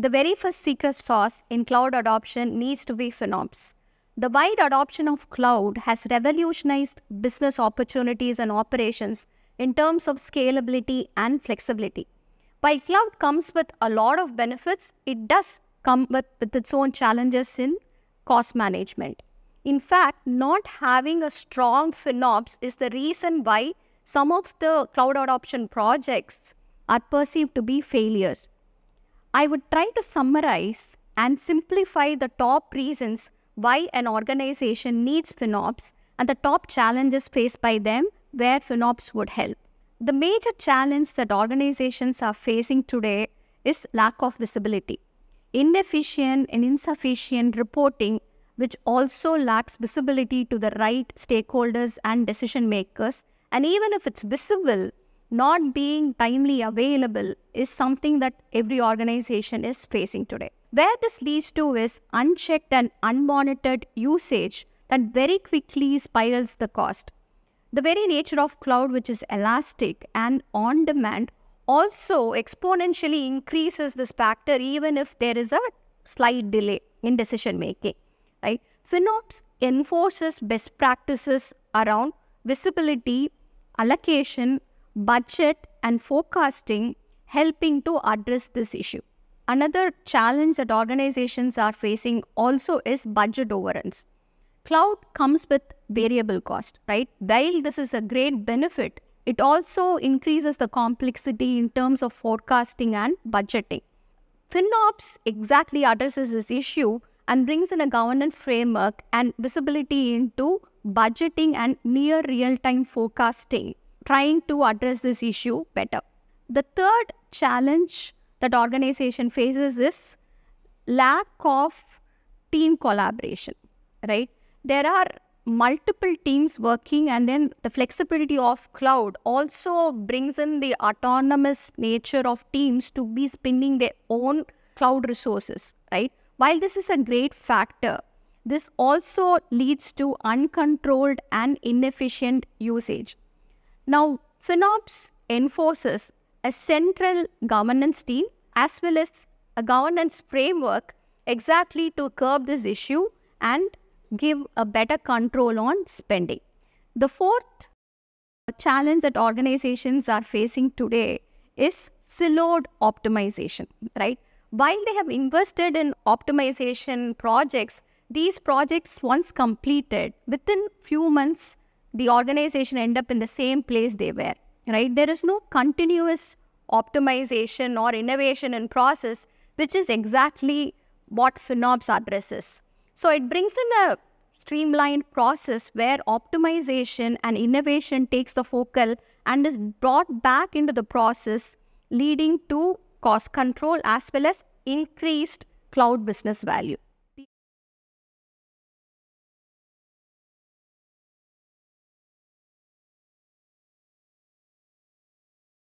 The very first secret sauce in cloud adoption needs to be FinOps. The wide adoption of cloud has revolutionized business opportunities and operations in terms of scalability and flexibility. While cloud comes with a lot of benefits, it does come with its own challenges in cost management. In fact, not having a strong FinOps is the reason why some of the cloud adoption projects are perceived to be failures. I would try to summarize and simplify the top reasons why an organization needs FinOps and the top challenges faced by them where FinOps would help. The major challenge that organizations are facing today is lack of visibility. Inefficient and insufficient reporting, which also lacks visibility to the right stakeholders and decision makers, and even if it's visible, not being timely available is something that every organization is facing today. Where this leads to is unchecked and unmonitored usage that very quickly spirals the cost. The very nature of cloud, which is elastic and on demand, also exponentially increases this factor even if there is a slight delay in decision making. Right? FinOps enforces best practices around visibility, allocation, budget, and forecasting, helping to address this issue. Another challenge that organizations are facing also is budget overruns. Cloud comes with variable cost, right? While this is a great benefit, it also increases the complexity in terms of forecasting and budgeting. FinOps exactly addresses this issue and brings in a governance framework and visibility into budgeting and near real-time forecasting, trying to address this issue better. The third challenge that organization faces is lack of team collaboration, right? There are multiple teams working, and then the flexibility of cloud also brings in the autonomous nature of teams to be spinning their own cloud resources, right? While this is a great factor, this also leads to uncontrolled and inefficient usage. Now, FinOps enforces a central governance team as well as a governance framework exactly to curb this issue and give a better control on spending. The fourth challenge that organizations are facing today is siloed optimization, right? While they have invested in optimization projects, these projects once completed, within few months, the organization end up in the same place they were, right? There is no continuous optimization or innovation in process, which is exactly what FinOps addresses. So it brings in a streamlined process where optimization and innovation takes the focal and is brought back into the process, leading to cost control as well as increased cloud business value.